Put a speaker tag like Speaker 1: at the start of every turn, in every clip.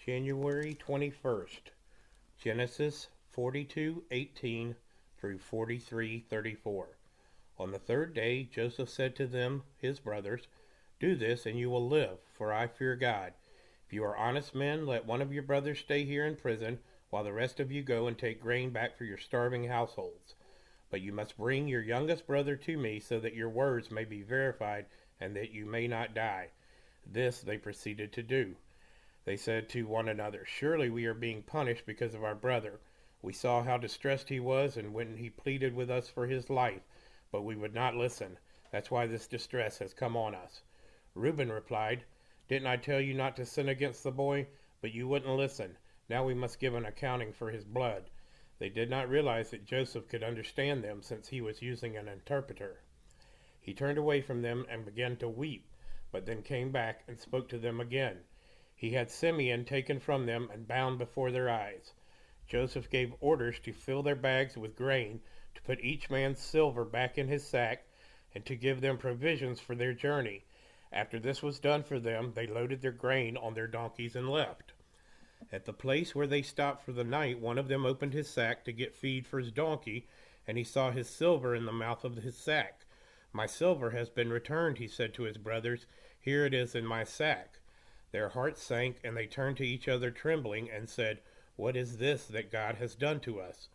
Speaker 1: January 21st, Genesis 42:18 through 43:34. On the third day Joseph said to them, his brothers, "Do this, and you will live, for I fear God. If you are honest men, let one of your brothers stay here in prison, while the rest of you go and take grain back for your starving households. But you must bring your youngest brother to me, so that your words may be verified, and that you may not die." This they proceeded to do. They said to one another, "Surely we are being punished because of our brother. We saw how distressed he was, and when he pleaded with us for his life, but we would not listen. That's why this distress has come on us." Reuben replied, "Didn't I tell you not to sin against the boy? But you wouldn't listen. Now we must give an accounting for his blood." They did not realize that Joseph could understand them, since he was using an interpreter. He turned away from them and began to weep, but then came back and spoke to them again. He had Simeon taken from them and bound before their eyes. Joseph gave orders to fill their bags with grain, to put each man's silver back in his sack, and to give them provisions for their journey. After this was done for them, they loaded their grain on their donkeys and left. At the place where they stopped for the night, one of them opened his sack to get feed for his donkey, and he saw his silver in the mouth of his sack. "My silver has been returned," he said to his brothers. "Here it is in my sack." Their hearts sank, and they turned to each other trembling, and said, "What is this that God has done to us?"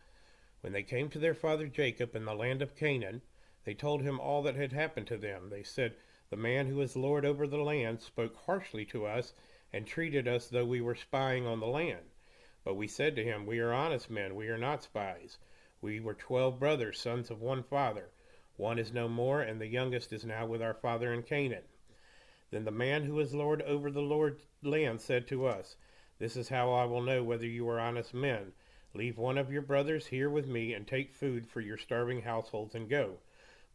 Speaker 1: When they came to their father Jacob in the land of Canaan, they told him all that had happened to them. They said, "The man who is Lord over the land spoke harshly to us, and treated us though we were spying on the land. But we said to him, 'We are honest men, we are not spies. We were 12 brothers, sons of one father. One is no more, and the youngest is now with our father in Canaan.' Then the man who is Lord over the Lord's land said to us, 'This is how I will know whether you are honest men. Leave one of your brothers here with me, and take food for your starving households and go.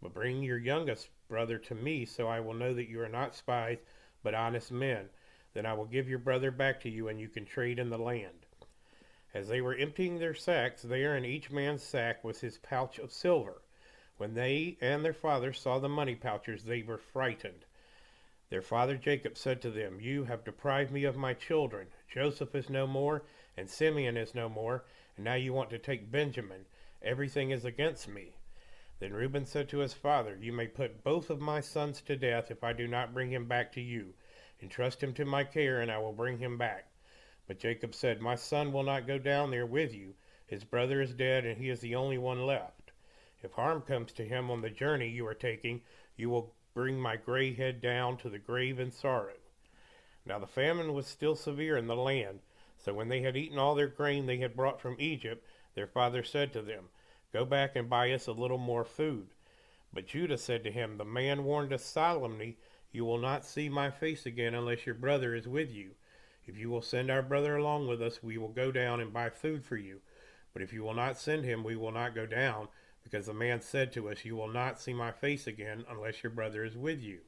Speaker 1: But bring your youngest brother to me, so I will know that you are not spies, but honest men. Then I will give your brother back to you, and you can trade in the land.' As they were emptying their sacks, there in each man's sack was his pouch of silver. When they and their father saw the money pouches, they were frightened. Their father Jacob said to them, 'You have deprived me of my children. Joseph is no more, and Simeon is no more, and now you want to take Benjamin. Everything is against me.' Then Reuben said to his father, 'You may put both of my sons to death if I do not bring him back to you. Entrust him to my care, and I will bring him back.' But Jacob said, 'My son will not go down there with you. His brother is dead, and he is the only one left. If harm comes to him on the journey you are taking, you will bring my gray head down to the grave in sorrow.' Now the famine was still severe in the land, so when they had eaten all their grain they had brought from Egypt, their father said to them, 'Go back and buy us a little more food.' But Judah said to him, 'The man warned us solemnly, "You will not see my face again unless your brother is with you. If you will send our brother along with us, we will go down and buy food for you. But if you will not send him, we will not go down, because the man said to us, "You will not see my face again unless your brother is with you."'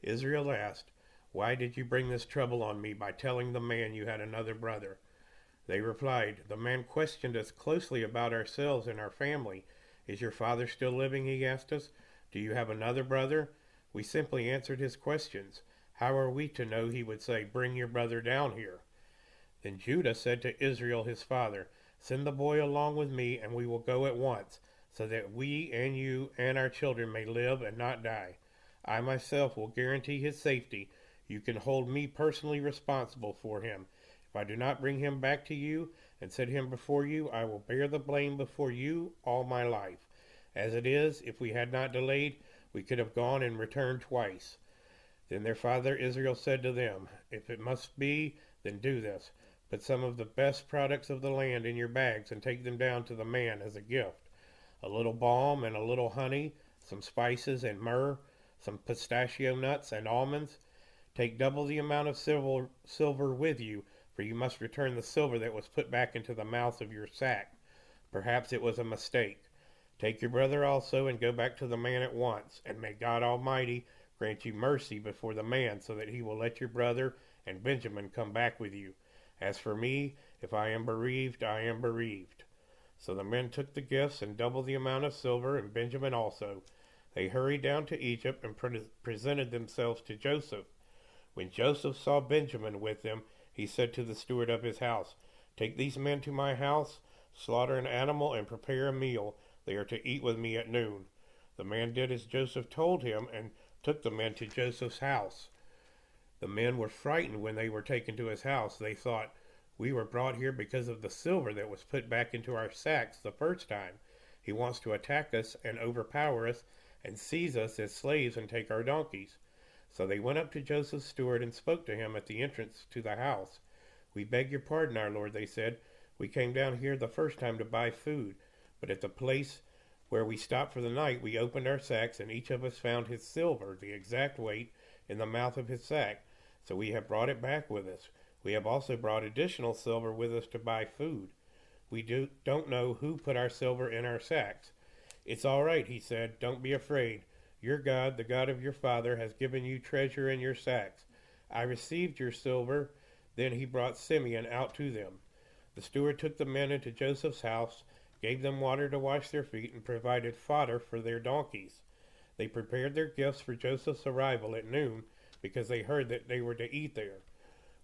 Speaker 1: Israel asked, 'Why did you bring this trouble on me by telling the man you had another brother?' They replied, 'The man questioned us closely about ourselves and our family. "Is your father still living?" he asked us. "Do you have another brother?" We simply answered his questions. How are we to know he would say, "Bring your brother down here"?' Then Judah said to Israel his father, 'Send the boy along with me, and we will go at once, so that we and you and our children may live and not die. I myself will guarantee his safety. You can hold me personally responsible for him. If I do not bring him back to you and set him before you, I will bear the blame before you all my life. As it is, if we had not delayed, we could have gone and returned twice.' Then their father Israel said to them, 'If it must be, then do this. Put some of the best products of the land in your bags and take them down to the man as a gift. A little balm and a little honey, some spices and myrrh, some pistachio nuts and almonds. Take double the amount of silver with you, for you must return the silver that was put back into the mouth of your sack. Perhaps it was a mistake. Take your brother also, and go back to the man at once, and may God Almighty grant you mercy before the man, so that he will let your brother and Benjamin come back with you. As for me, if I am bereaved, I am bereaved.' So the men took the gifts and double the amount of silver, and Benjamin also. They hurried down to Egypt and presented themselves to Joseph. When Joseph saw Benjamin with them, he said to the steward of his house, "Take these men to my house, slaughter an animal, and prepare a meal. They are to eat with me at noon." The man did as Joseph told him and took the men to Joseph's house. The men were frightened when they were taken to his house. They thought, "We were brought here because of the silver that was put back into our sacks the first time. He wants to attack us and overpower us and seize us as slaves and take our donkeys." So they went up to Joseph's steward and spoke to him at the entrance to the house. "We beg your pardon, our lord," they said. "We came down here the first time to buy food, but at the place where we stopped for the night, we opened our sacks, and each of us found his silver, the exact weight, in the mouth of his sack. So we have brought it back with us. We have also brought additional silver with us to buy food. We don't know who put our silver in our sacks." "It's all right," he said. "Don't be afraid. Your God, the God of your father, has given you treasure in your sacks. I received your silver." Then he brought Simeon out to them. The steward took the men into Joseph's house, gave them water to wash their feet, and provided fodder for their donkeys. They prepared their gifts for Joseph's arrival at noon, because they heard that they were to eat there.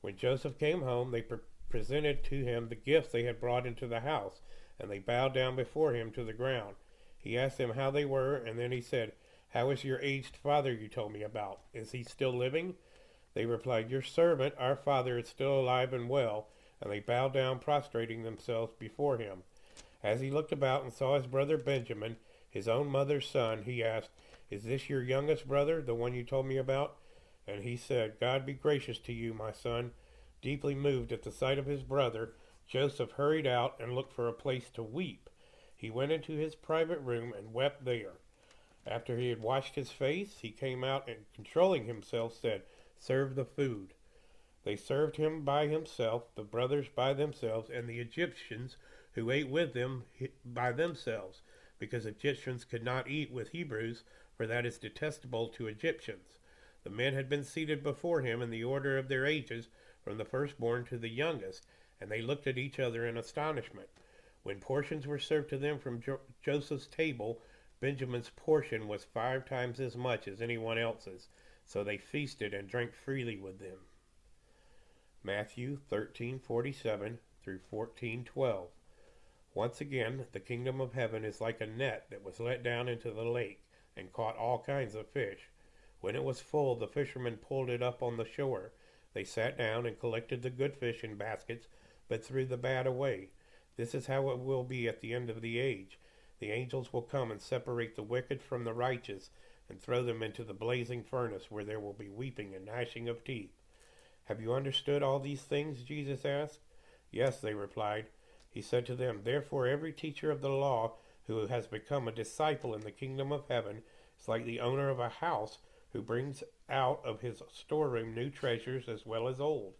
Speaker 1: When Joseph came home, they presented to him the gifts they had brought into the house, and they bowed down before him to the ground. He asked them how they were, and then he said, "How is your aged father you told me about? Is he still living?" They replied, "Your servant, our father, is still alive and well," and they bowed down, prostrating themselves before him. As he looked about and saw his brother Benjamin, his own mother's son, he asked, "Is this your youngest brother, the one you told me about?" And he said, "God be gracious to you, my son." Deeply moved at the sight of his brother, Joseph hurried out and looked for a place to weep. He went into his private room and wept there. After he had washed his face, he came out and, controlling himself, said, "Serve the food." They served him by himself, the brothers by themselves, and the Egyptians who ate with them by themselves, because Egyptians could not eat with Hebrews, for that is detestable to Egyptians. The men had been seated before him in the order of their ages, from the firstborn to the youngest, and they looked at each other in astonishment. When portions were served to them from Joseph's table, Benjamin's portion was 5 times as much as anyone else's, so they feasted and drank freely with them. Matthew 13:47 through 14:12. Once again, the kingdom of heaven is like a net that was let down into the lake and caught all kinds of fish. When it was full, the fishermen pulled it up on the shore. They sat down and collected the good fish in baskets, but threw the bad away. This is how it will be at the end of the age. The angels will come and separate the wicked from the righteous and throw them into the blazing furnace, where there will be weeping and gnashing of teeth. "Have you understood all these things?" Jesus asked. "Yes," they replied. He said to them, "Therefore every teacher of the law who has become a disciple in the kingdom of heaven is like the owner of a house who brings out of his storeroom new treasures as well as old."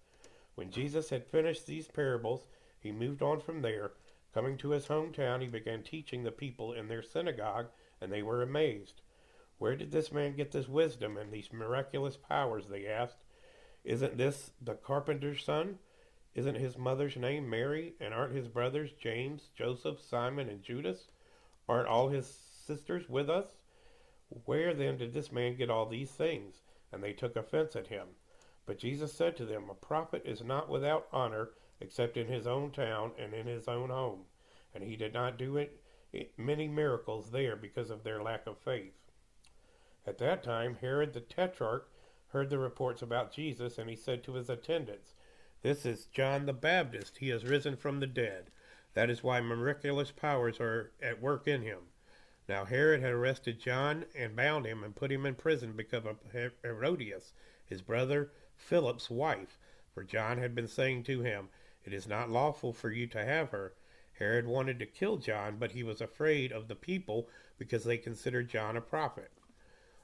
Speaker 1: When Jesus had finished these parables, he moved on from there. Coming to his hometown, he began teaching the people in their synagogue, and they were amazed. "Where did this man get this wisdom and these miraculous powers?" they asked. "Isn't this the carpenter's son? Isn't his mother's name Mary? And aren't his brothers James, Joseph, Simon, and Judas? Aren't all his sisters with us? Where then did this man get all these things?" And they took offense at him. But Jesus said to them, "A prophet is not without honor except in his own town and in his own home." And he did not do many miracles there because of their lack of faith. At that time, Herod the Tetrarch heard the reports about Jesus, and he said to his attendants, "This is John the Baptist. He has risen from the dead. That is why miraculous powers are at work in him." Now Herod had arrested John and bound him and put him in prison because of Herodias, his brother Philip's wife. For John had been saying to him, "It is not lawful for you to have her." Herod wanted to kill John, but he was afraid of the people because they considered John a prophet.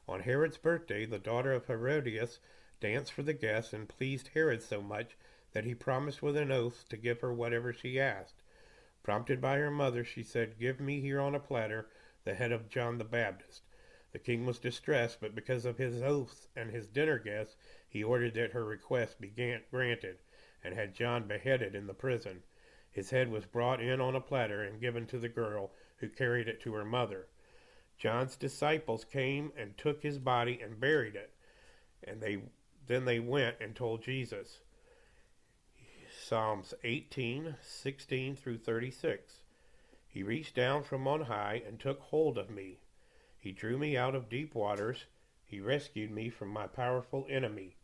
Speaker 1: On Herod's birthday, the daughter of Herodias danced for the guests and pleased Herod so much that he promised with an oath to give her whatever she asked. Prompted by her mother, she said, "Give me here on a platter the head of John the Baptist." The king was distressed, but because of his oaths and his dinner guests, he ordered that her request be granted, and had John beheaded in the prison. His head was brought in on a platter and given to the girl, who carried it to her mother. John's disciples came and took his body and buried it, and then they went and told Jesus. Psalms 18:16 through 36. He reached down from on high and took hold of me. He drew me out of deep waters. He rescued me from my powerful enemy,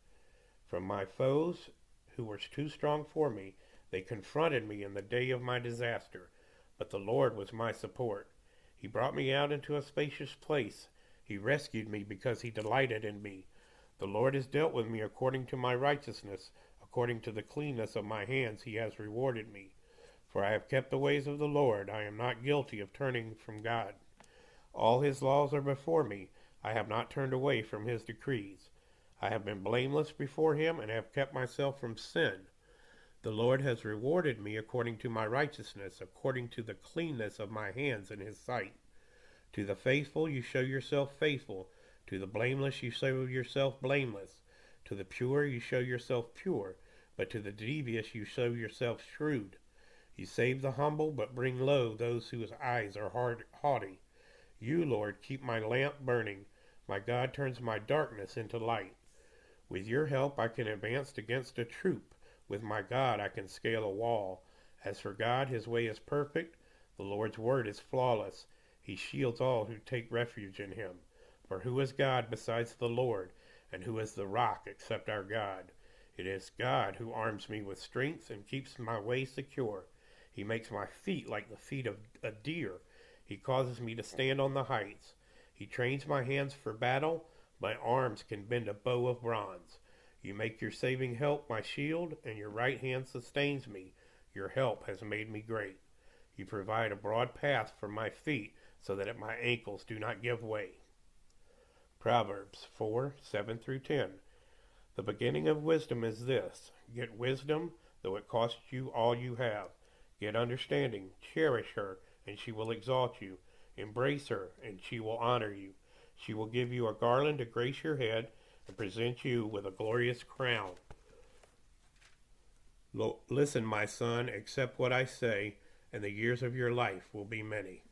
Speaker 1: from my foes who were too strong for me. They confronted me in the day of my disaster, but the Lord was my support. He brought me out into a spacious place. He rescued me because he delighted in me. The Lord has dealt with me according to my righteousness. According to the cleanness of my hands he has rewarded me. For I have kept the ways of the Lord. I am not guilty of turning from God. All his laws are before me. I have not turned away from his decrees. I have been blameless before him and have kept myself from sin. The Lord has rewarded me according to my righteousness, according to the cleanness of my hands in his sight. To the faithful you show yourself faithful. To the blameless you show yourself blameless. To the pure you show yourself pure. But to the devious you show yourself shrewd. You save the humble, but bring low those whose eyes are haughty. You, Lord, keep my lamp burning. My God turns my darkness into light. With your help I can advance against a troop. With my God I can scale a wall. As for God, his way is perfect. The Lord's word is flawless. He shields all who take refuge in him. For who is God besides the Lord? And who is the rock except our God? It is God who arms me with strength and keeps my way secure. He makes my feet like the feet of a deer. He causes me to stand on the heights. He trains my hands for battle. My arms can bend a bow of bronze. You make your saving help my shield, and your right hand sustains me. Your help has made me great. You provide a broad path for my feet so that my ankles do not give way. Proverbs 4:7 through 10. The beginning of wisdom is this: get wisdom, though it cost you all you have. Get understanding, cherish her, and she will exalt you. Embrace her, and she will honor you. She will give you a garland to grace your head, and present you with a glorious crown. Listen, my son, accept what I say, and the years of your life will be many.